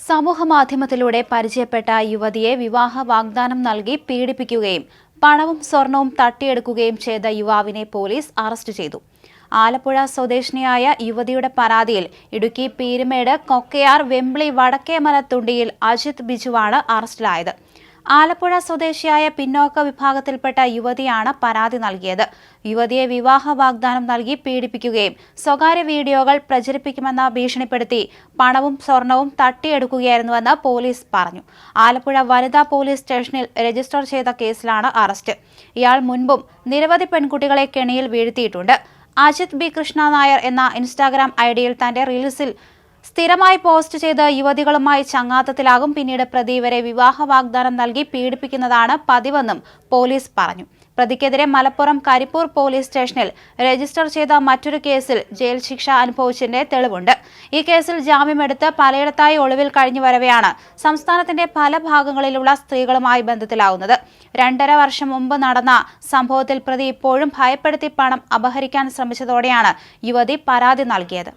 സമൂഹമാധ്യമത്തിലൂടെ പരിചയപ്പെട്ട യുവതിയെ വിവാഹ വാഗ്ദാനം നൽകി പീഡിപ്പിക്കുകയും പണവും സ്വർണവും തട്ടിയെടുക്കുകയും ചെയ്ത യുവാവിനെ പോലീസ് അറസ്റ്റ് ചെയ്തു. ആലപ്പുഴ സ്വദേശിനിയായ യുവതിയുടെ പരാതിയിൽ ഇടുക്കി പീരുമേട് കൊക്കയാർ വെമ്പിളി വടക്കേമലത്തുണ്ടിയിൽ അജിത് ബിജുവാണ് അറസ്റ്റിലായത്. ആലപ്പുഴ സ്വദേശിയായ പിന്നോക്ക വിഭാഗത്തിൽപ്പെട്ട യുവതിയാണ് പരാതി നൽകിയത്. യുവതിയെ വിവാഹ വാഗ്ദാനം നൽകി പീഡിപ്പിക്കുകയും സ്വകാര്യ വീഡിയോകൾ പ്രചരിപ്പിക്കുമെന്ന് ഭീഷണിപ്പെടുത്തി പണവും സ്വർണവും തട്ടിയെടുക്കുകയായിരുന്നുവെന്ന് പോലീസ് പറഞ്ഞു. ആലപ്പുഴ വനിതാ പോലീസ് സ്റ്റേഷനിൽ രജിസ്റ്റർ ചെയ്ത കേസിലാണ് അറസ്റ്റ്. ഇയാൾ മുൻപും നിരവധി പെൺകുട്ടികളെ കെണിയിൽ വീഴ്ത്തിയിട്ടുണ്ട്. അജിത് ബി കൃഷ്ണ നായർ എന്ന ഇൻസ്റ്റാഗ്രാം ഐഡിയിൽ തന്റെ റീൽസിൽ സ്ഥിരമായി പോസ്റ്റ് ചെയ്ത് യുവതികളുമായി ചങ്ങാത്തത്തിലാകും. പിന്നീട് പ്രതി ഇവരെ വിവാഹ വാഗ്ദാനം നൽകി പീഡിപ്പിക്കുന്നതാണ് പതിവെന്നും പോലീസ് പറഞ്ഞു. പ്രതിക്കെതിരെ മലപ്പുറം കരിപ്പൂർ പോലീസ് സ്റ്റേഷനിൽ രജിസ്റ്റർ ചെയ്ത മറ്റൊരു കേസിൽ ജയിൽ ശിക്ഷ അനുഭവിച്ചതിന്റെ തെളിവുണ്ട്. ഈ കേസിൽ ജാമ്യമെടുത്ത് പലയിടത്തായി ഒളിവിൽ കഴിഞ്ഞു വരവെയാണ് സംസ്ഥാനത്തിന്റെ പല ഭാഗങ്ങളിലുള്ള സ്ത്രീകളുമായി ബന്ധത്തിലാവുന്നത്. 2.5 വർഷം മുമ്പ് നടന്ന സംഭവത്തിൽ പ്രതി ഇപ്പോഴും ഭയപ്പെടുത്തി പണം അപഹരിക്കാൻ ശ്രമിച്ചതോടെയാണ് യുവതി പരാതി നൽകിയത്.